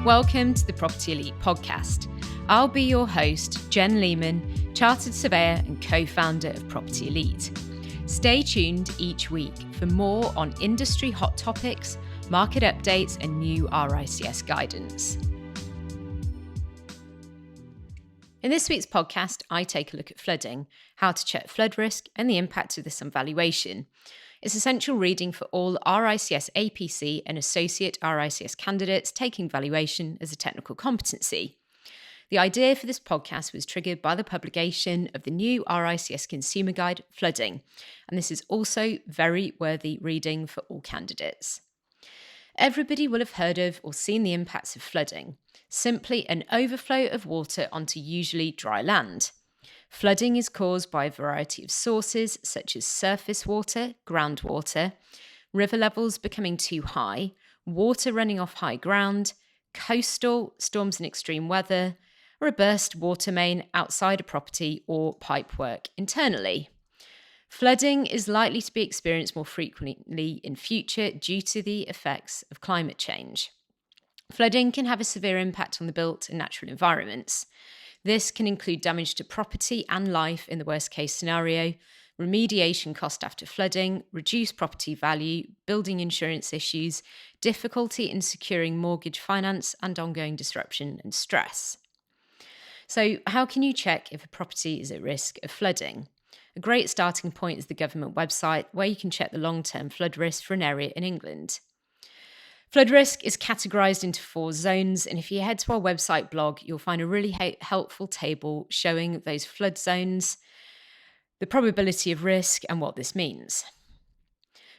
Welcome to the Property Elite podcast. I'll be your host, Jen Lehman, chartered surveyor and co-founder of Property Elite. Stay tuned each week for more on industry hot topics, market updates and new RICS guidance. In this week's podcast, I take a look at flooding, how to check flood risk and the impact of this on valuation. It's essential reading for all RICS APC and Associate RICS candidates taking valuation as a technical competency. The idea for this podcast was triggered by the publication of the new RICS Consumer Guide, Flooding, and this is also very worthy reading for all candidates. Everybody will have heard of or seen the impacts of flooding, simply an overflow of water onto usually dry land. Flooding is caused by a variety of sources such as surface water, groundwater, river levels becoming too high, water running off high ground, coastal storms and extreme weather, or a burst water main outside a property or pipe work internally. Flooding is likely to be experienced more frequently in future due to the effects of climate change. Flooding can have a severe impact on the built and natural environments. This can include damage to property and life in the worst case scenario, remediation cost after flooding, reduced property value, building insurance issues, difficulty in securing mortgage finance, and ongoing disruption and stress. So, how can you check if a property is at risk of flooding? A great starting point is the government website, where you can check the long-term flood risk for an area in England. Flood risk is categorised into 4 zones, and if you head to our website blog, you'll find a really helpful table showing those flood zones, the probability of risk, and what this means.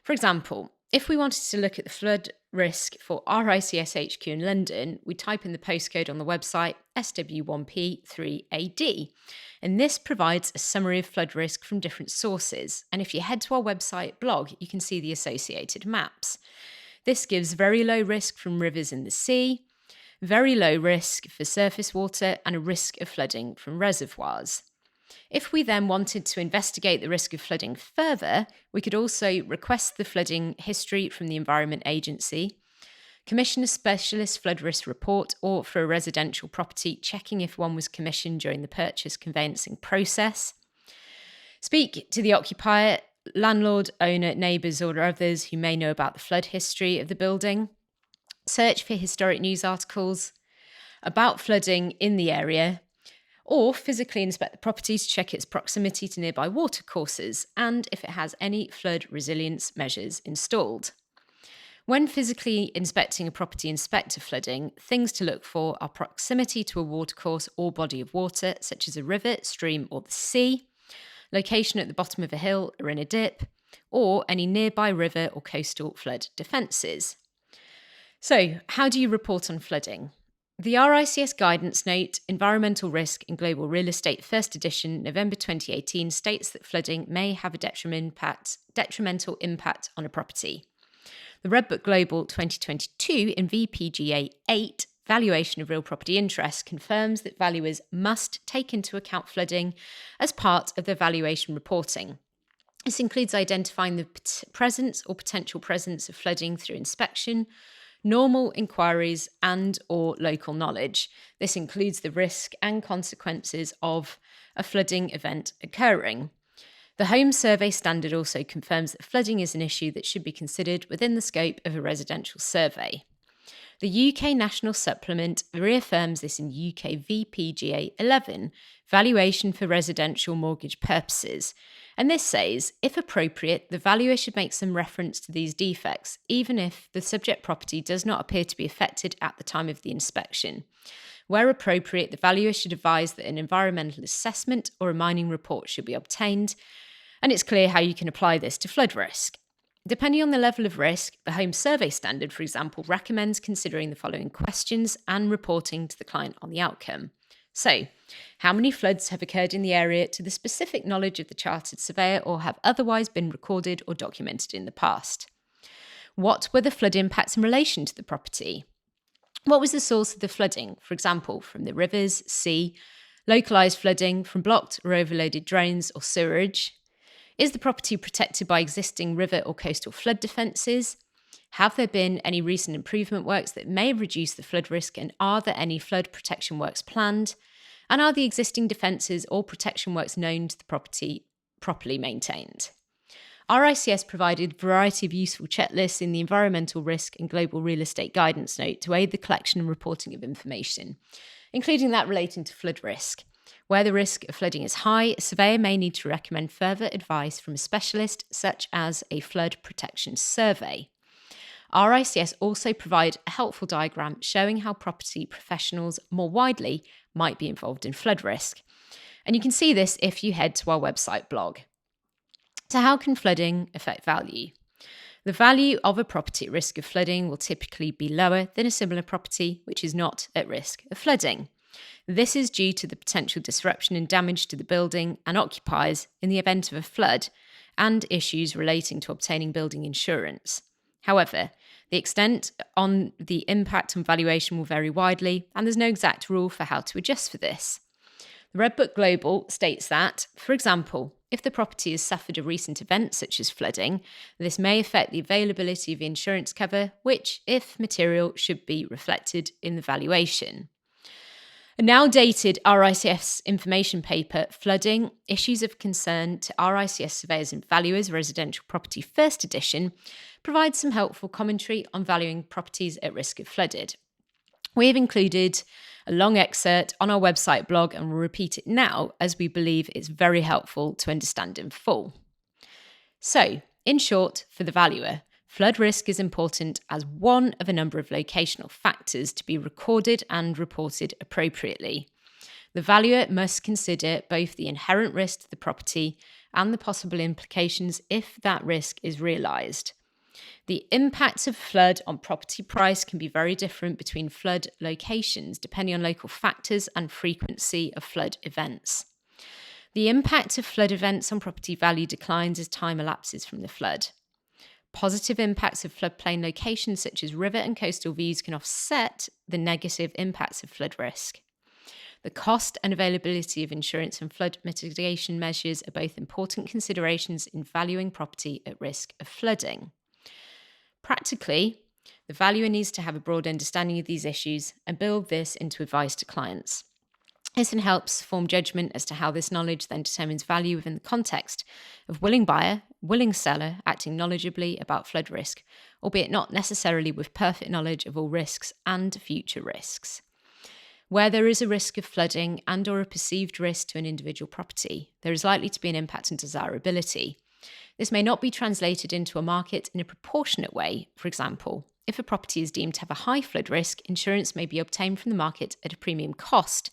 For example, if we wanted to look at the flood risk for RICS HQ in London, we type in the postcode on the website SW1P3AD, and this provides a summary of flood risk from different sources. And if you head to our website blog, you can see the associated maps. This gives very low risk from rivers in the sea, very low risk for surface water, and a risk of flooding from reservoirs. If we then wanted to investigate the risk of flooding further, we could also request the flooding history from the Environment Agency, commission a specialist flood risk report, or for a residential property, checking if one was commissioned during the purchase conveyancing process, speak to the occupier, landlord, owner, neighbours or others who may know about the flood history of the building, search for historic news articles about flooding in the area, or physically inspect the property to check its proximity to nearby watercourses and if it has any flood resilience measures installed. When physically inspecting a property, inspect flooding, things to look for are proximity to a watercourse or body of water, such as a river, stream or the sea, location at the bottom of a hill or in a dip, or any nearby river or coastal flood defences. So, how do you report on flooding? The RICS Guidance Note, Environmental Risk in Global Real Estate, 1st edition, November 2018, states that flooding may have a detrimental impact on a property. The Red Book Global 2022 in VPGA 8, Valuation of Real Property Interest, confirms that valuers must take into account flooding as part of their valuation reporting. This includes identifying the presence or potential presence of flooding through inspection, normal inquiries and or local knowledge. This includes the risk and consequences of a flooding event occurring. The Home Survey Standard also confirms that flooding is an issue that should be considered within the scope of a residential survey. The UK National Supplement reaffirms this in UK VPGA 11, Valuation for Residential Mortgage Purposes, and this says, if appropriate, the valuer should make some reference to these defects, even if the subject property does not appear to be affected at the time of the inspection. Where appropriate, the valuer should advise that an environmental assessment or a mining report should be obtained, and it's clear how you can apply this to flood risk. Depending on the level of risk, the Home Survey Standard, for example, recommends considering the following questions and reporting to the client on the outcome. So, how many floods have occurred in the area to the specific knowledge of the chartered surveyor or have otherwise been recorded or documented in the past? What were the flood impacts in relation to the property? What was the source of the flooding, for example, from the rivers, sea, localised flooding from blocked or overloaded drains or sewerage? Is the property protected by existing river or coastal flood defences? Have there been any recent improvement works that may have reduced the flood risk, and are there any flood protection works planned? And are the existing defences or protection works known to the property properly maintained? RICS provided a variety of useful checklists in the Environmental Risk and Global Real Estate Guidance Note to aid the collection and reporting of information, including that relating to flood risk. Where the risk of flooding is high, a surveyor may need to recommend further advice from a specialist, such as a flood protection survey. RICS also provide a helpful diagram showing how property professionals more widely might be involved in flood risk. And you can see this if you head to our website blog. So how can flooding affect value? The value of a property at risk of flooding will typically be lower than a similar property which is not at risk of flooding. This is due to the potential disruption and damage to the building and occupiers in the event of a flood and issues relating to obtaining building insurance. However, the extent on the impact on valuation will vary widely, and there's no exact rule for how to adjust for this. The Red Book Global states that, for example, if the property has suffered a recent event such as flooding, this may affect the availability of insurance cover, which, if material, should be reflected in the valuation. A now dated RICS information paper, Flooding, Issues of Concern to RICS Surveyors and Valuers, Residential Property First Edition, provides some helpful commentary on valuing properties at risk of flooded. We have included a long excerpt on our website blog and will repeat it now as we believe it's very helpful to understand in full. So, in short, for the valuer, flood risk is important as one of a number of locational factors to be recorded and reported appropriately. The valuer must consider both the inherent risk to the property and the possible implications if that risk is realised. The impacts of flood on property price can be very different between flood locations depending on local factors and frequency of flood events. The impact of flood events on property value declines as time elapses from the flood. Positive impacts of floodplain locations such as river and coastal views can offset the negative impacts of flood risk. The cost and availability of insurance and flood mitigation measures are both important considerations in valuing property at risk of flooding. Practically, the valuer needs to have a broad understanding of these issues and build this into advice to clients. This helps form judgment as to how this knowledge then determines value within the context of willing buyer, willing seller acting knowledgeably about flood risk, albeit not necessarily with perfect knowledge of all risks and future risks. Where there is a risk of flooding and or a perceived risk to an individual property, there is likely to be an impact on desirability. This may not be translated into a market in a proportionate way. For example, if a property is deemed to have a high flood risk, insurance may be obtained from the market at a premium cost.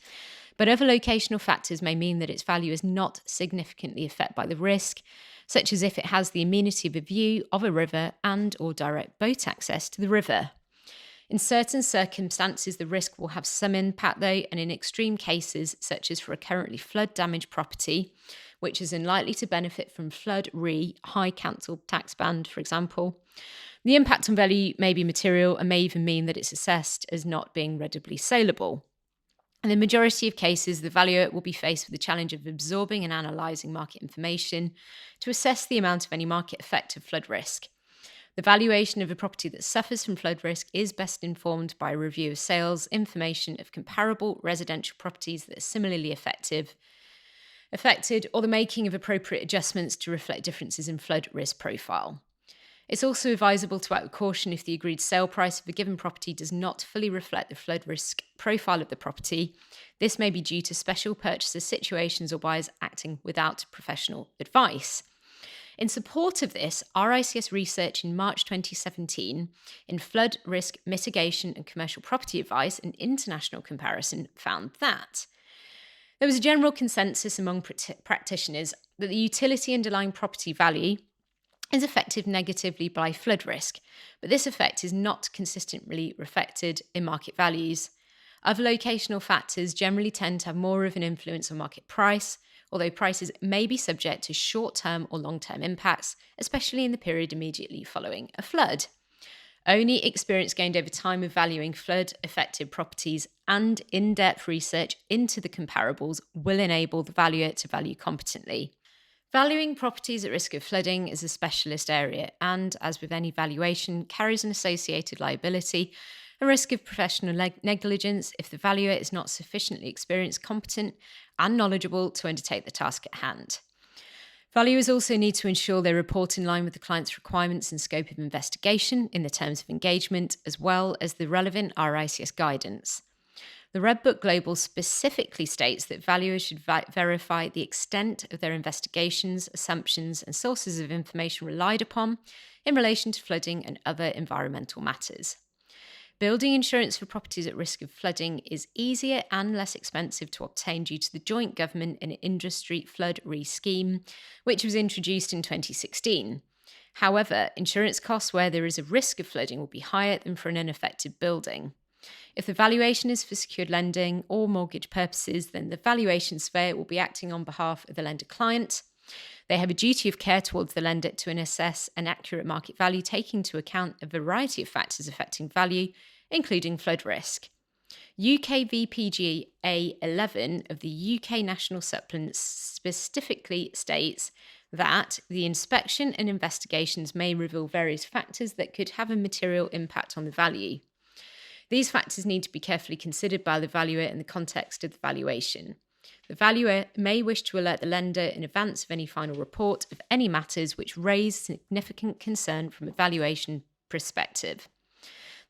But other locational factors may mean that its value is not significantly affected by the risk, such as if it has the amenity of a view of a river and or direct boat access to the river. In certain circumstances, the risk will have some impact though, and in extreme cases, such as for a currently flood-damaged property, which is unlikely to benefit from flood high council tax band, for example, the impact on value may be material and may even mean that it's assessed as not being readily saleable. In the majority of cases, the valuer will be faced with the challenge of absorbing and analysing market information to assess the amount of any market effect of flood risk. The valuation of a property that suffers from flood risk is best informed by a review of sales information of comparable residential properties that are similarly affected, or the making of appropriate adjustments to reflect differences in flood risk profile. It's also advisable to act with caution if the agreed sale price of a given property does not fully reflect the flood risk profile of the property. This may be due to special purchaser situations or buyers acting without professional advice. In support of this, RICS research in March 2017 in Flood Risk Mitigation and Commercial Property Advice, an international comparison, found that there was a general consensus among practitioners that the utility underlying property value is affected negatively by flood risk, but this effect is not consistently reflected in market values. Other locational factors generally tend to have more of an influence on market price, although prices may be subject to short-term or long-term impacts, especially in the period immediately following a flood. Only experience gained over time of valuing flood-affected properties and in-depth research into the comparables will enable the valuer to value competently. Valuing properties at risk of flooding is a specialist area and, as with any valuation, carries an associated liability, a risk of professional negligence if the valuer is not sufficiently experienced, competent, and knowledgeable to undertake the task at hand. Valuers also need to ensure they report in line with the client's requirements and scope of investigation in the terms of engagement, as well as the relevant RICS guidance. The Red Book Global specifically states that valuers should verify the extent of their investigations, assumptions, and sources of information relied upon in relation to flooding and other environmental matters. Building insurance for properties at risk of flooding is easier and less expensive to obtain due to the joint government and industry flood scheme, which was introduced in 2016. However, insurance costs where there is a risk of flooding will be higher than for an unaffected building. If the valuation is for secured lending or mortgage purposes, then the valuation surveyor will be acting on behalf of the lender client. They have a duty of care towards the lender to assess an accurate market value, taking into account a variety of factors affecting value, including flood risk. UK VPG A11 of the UK National Supplement specifically states that the inspection and investigations may reveal various factors that could have a material impact on the value. These factors need to be carefully considered by the valuer in the context of the valuation. The valuer may wish to alert the lender in advance of any final report of any matters which raise significant concern from a valuation perspective.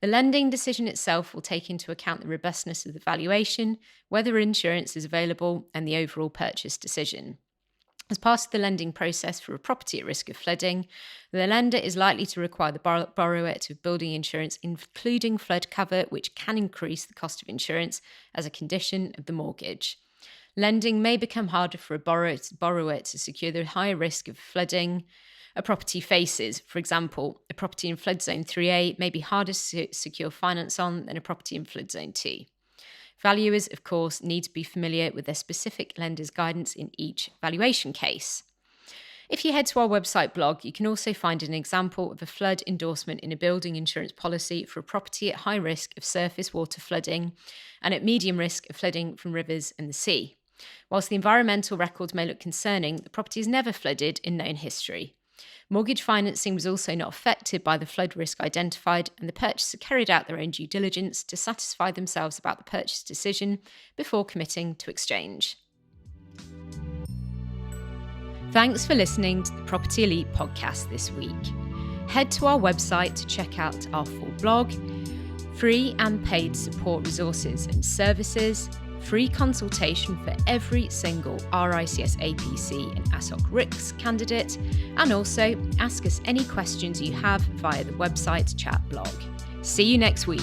The lending decision itself will take into account the robustness of the valuation, whether insurance is available, and the overall purchase decision. As part of the lending process for a property at risk of flooding, the lender is likely to require the borrower to have building insurance, including flood cover, which can increase the cost of insurance as a condition of the mortgage. Lending may become harder for a borrower to secure the higher risk of flooding a property faces. For example, a property in flood zone 3A may be harder to secure finance on than a property in flood zone 2. Valuers, of course, need to be familiar with their specific lender's guidance in each valuation case. If you head to our website blog, you can also find an example of a flood endorsement in a building insurance policy for a property at high risk of surface water flooding and at medium risk of flooding from rivers and the sea. Whilst the environmental records may look concerning, the property is never flooded in known history. Mortgage financing was also not affected by the flood risk identified, and the purchaser carried out their own due diligence to satisfy themselves about the purchase decision before committing to exchange. Thanks for listening to the Property Elite podcast this week. Head to our website to check out our full blog, free and paid support resources and services, free consultation for every single RICS APC and AssocRICS candidate, and also ask us any questions you have via the website chat blog. See you next week.